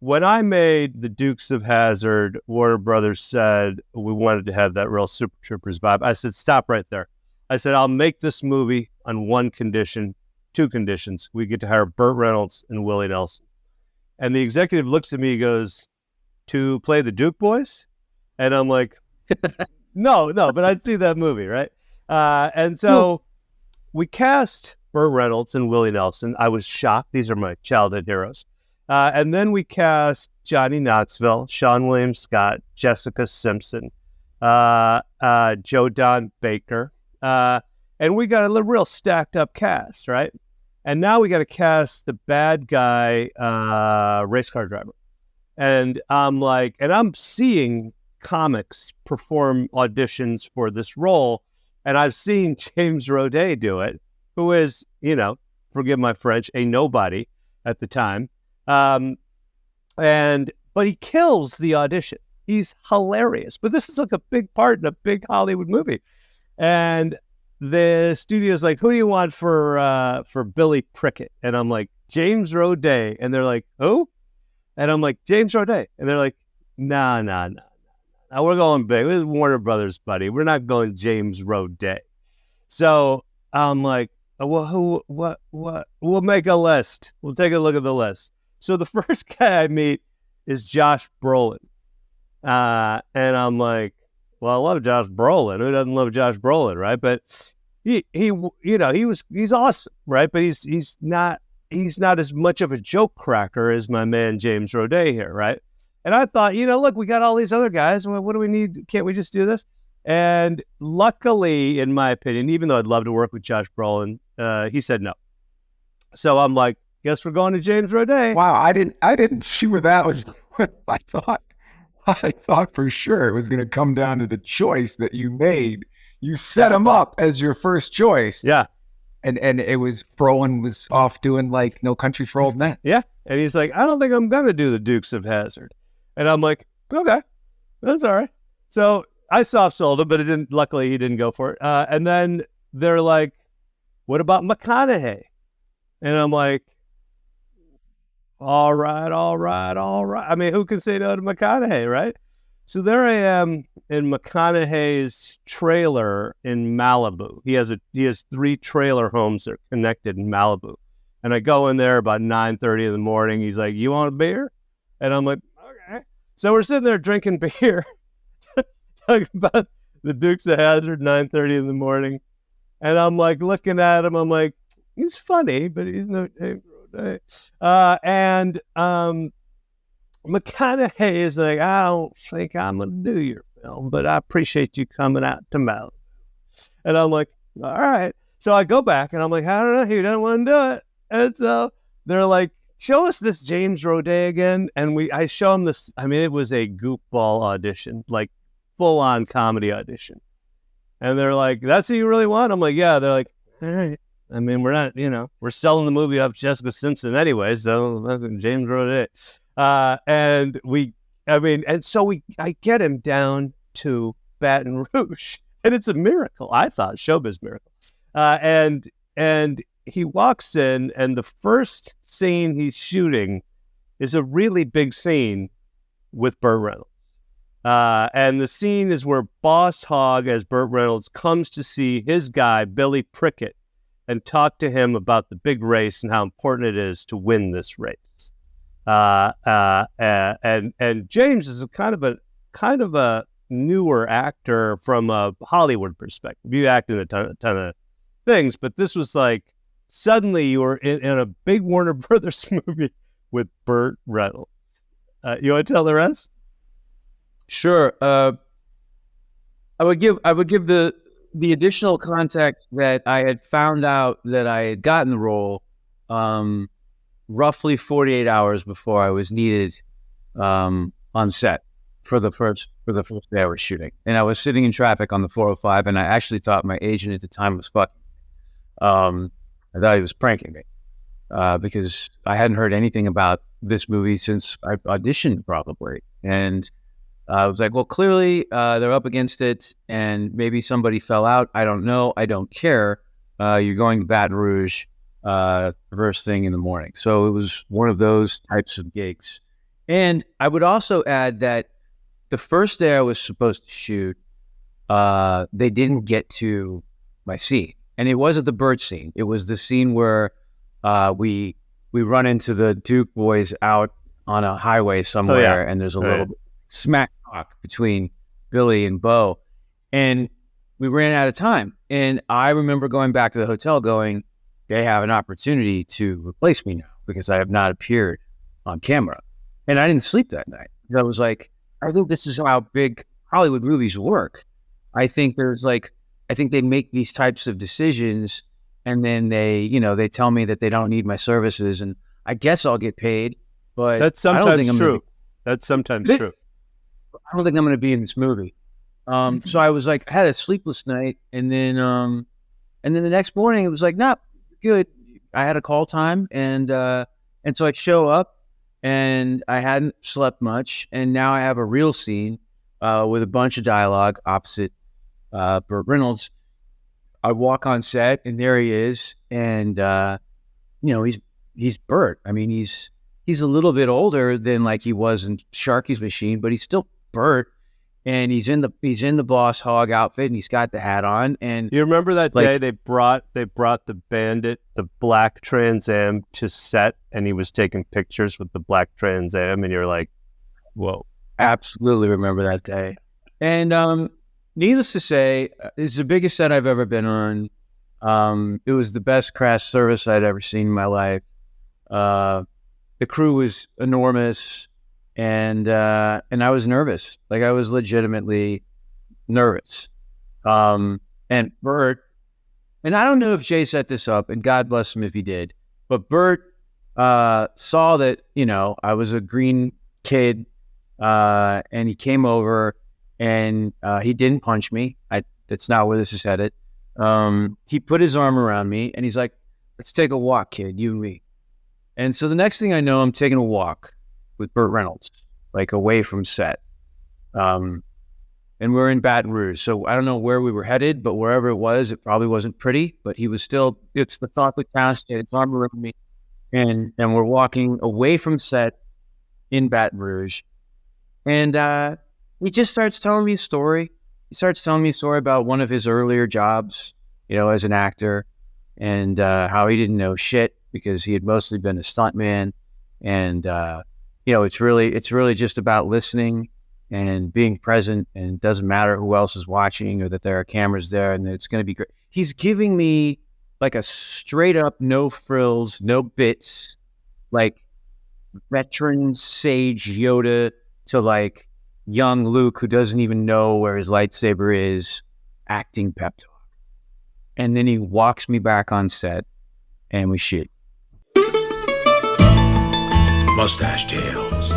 when I made the Dukes of Hazzard, Warner Brothers said we wanted to have that real Super Troopers vibe. I said, stop right there. I said, I'll make this movie on one condition, two conditions. We get to hire Burt Reynolds and Willie Nelson. And the executive looks at me, he goes, to play the Duke boys? And I'm like, no, but I'd see that movie, right? And so we cast Burt Reynolds and Willie Nelson. I was shocked. These are my childhood heroes. And then we cast Johnny Knoxville, Sean William Scott, Jessica Simpson, Joe Don Baker. And we got a real stacked up cast, right? And now we got to cast the bad guy race car driver. And I'm like, and I'm seeing comics perform auditions for this role. And I've seen James Roday do it, who is, forgive my French, a nobody at the time. But he kills the audition. He's hilarious. But this is like a big part in a big Hollywood movie. And the studio's like, who do you want for Billy Prickett? And I'm like, James Roday. And they're like, who? And I'm like, James Roday. And they're like, nah. We're going big. This is Warner Brothers, buddy. We're not going James Roday. So I'm like, well, what? We'll make a list. We'll take a look at the list. So the first guy I meet is Josh Brolin. And I'm like, well, I love Josh Brolin. Who doesn't love Josh Brolin, right? But he's awesome, right? But he's not as much of a joke cracker as my man James Roday here, right? And I thought, look, we got all these other guys. What do we need? Can't we just do this? And luckily, in my opinion, even though I'd love to work with Josh Brolin, he said no. So I'm like, guess we're going to James Roday. Wow, I didn't see where that was. I thought for sure it was going to come down to the choice that you made. You set him up as your first choice. Yeah. And it was, Brolin was off doing like No Country for Old Men. Yeah. And he's like, I don't think I'm going to do the Dukes of Hazzard. And I'm like, okay, that's all right. So I soft sold him, but luckily he didn't go for it. And then they're like, what about McConaughey? And I'm like, all right. I mean, who can say no to McConaughey, right? So there I am in McConaughey's trailer in Malibu. He has 3 trailer homes that are connected in Malibu. And I go in there about 9:30 in the morning. He's like, you want a beer? And I'm like, okay. So we're sitting there drinking beer, talking about the Dukes of Hazzard, 9:30 in the morning. And I'm like looking at him. I'm like, he's funny, but he's no James Roday. And McConaughey is like, I don't think I'm going to do your film, but I appreciate you coming out to Malibu. And I'm like, all right. So I go back and I'm like, I don't know, he doesn't want to do it. And so they're like, show us this James Roday again. And I show him this. I mean, it was a goofball audition, like full on comedy audition. And they're like, that's who you really want? I'm like, yeah. They're like, all right. I mean, we're not, we're selling the movie off Jessica Simpson anyway. So James Roday. I get him down to Baton Rouge, and it's a miracle. I thought showbiz miracle. And he walks in, and the first scene he's shooting is a really big scene with Burt Reynolds. And the scene is where Boss Hogg, as Burt Reynolds, comes to see his guy, Billy Prickett, and talk to him about the big race and how important it is to win this race. And James is a kind of a newer actor from a Hollywood perspective. You act in a ton of things, but this was like suddenly you were in a big Warner Brothers movie with Burt Reynolds. You want to tell the rest? Sure. I would give the additional context that I had found out that I had gotten the role roughly 48 hours before I was needed on set for the first day I was shooting. And I was sitting in traffic on the 405, and I actually thought my agent at the time was fucking. I thought he was pranking me because I hadn't heard anything about this movie since I auditioned probably. And I was like, well, clearly they're up against it, and maybe somebody fell out. I don't know. I don't care. You're going to Baton Rouge first thing in the morning. So it was one of those types of gigs. And I would also add that the first day I was supposed to shoot, they didn't get to my scene. And it wasn't the Burt scene. It was the scene where we run into the Duke boys out on a highway somewhere, and there's a little smack talk between Billy and Bo. And we ran out of time. And I remember going back to the hotel going, they have an opportunity to replace me now because I have not appeared on camera. And I didn't sleep that night. I was like, I think this is how big Hollywood movies work. I think they make these types of decisions, and then they tell me that they don't need my services, and I guess I'll get paid, but that's sometimes true. That's sometimes true. I don't think I'm going to be in this movie. So I was like, I had a sleepless night, and then the next morning it was like, nah, good. I had a call time, and so I show up, and I hadn't slept much, and now I have a real scene with a bunch of dialogue opposite Burt Reynolds. I walk on set, and there he is, and he's Burt. I mean, he's a little bit older than like he was in Sharky's Machine, but he's still Burt, and he's in the Boss Hog outfit, and he's got the hat on. And you remember that day they brought the Bandit, the black Trans Am, to set, and he was taking pictures with the black Trans Am, and you're like, whoa. Absolutely remember that day. And needless to say, this is the biggest set I've ever been on. It was the best crash service I'd ever seen in my life. The crew was enormous, and I was nervous. Like, I was legitimately nervous. And Burt, and I don't know if Jay set this up, and God bless him if he did, but Burt saw that, I was a green kid, and he came over, and he didn't punch me. That's not where this is headed. He put his arm around me, and he's like, let's take a walk, kid, you and me. And so the next thing I know, I'm taking a walk with Burt Reynolds, like away from set. And we're in Baton Rouge. So I don't know where we were headed, but wherever it was, it probably wasn't pretty, but he was still, it's the thought that counts. He had his arm around me, and we're walking away from set in Baton Rouge. And he just starts telling me a story. He starts telling me a story about one of his earlier jobs, as an actor, and how he didn't know shit because he had mostly been a stuntman. And, it's really just about listening and being present, and it doesn't matter who else is watching or that there are cameras there, and that it's going to be great. He's giving me like a straight up, no frills, no bits, like veteran sage Yoda to like young Luke who doesn't even know where his lightsaber is, acting pep talk. And then he walks me back on set, and we shoot. Mustache Tales.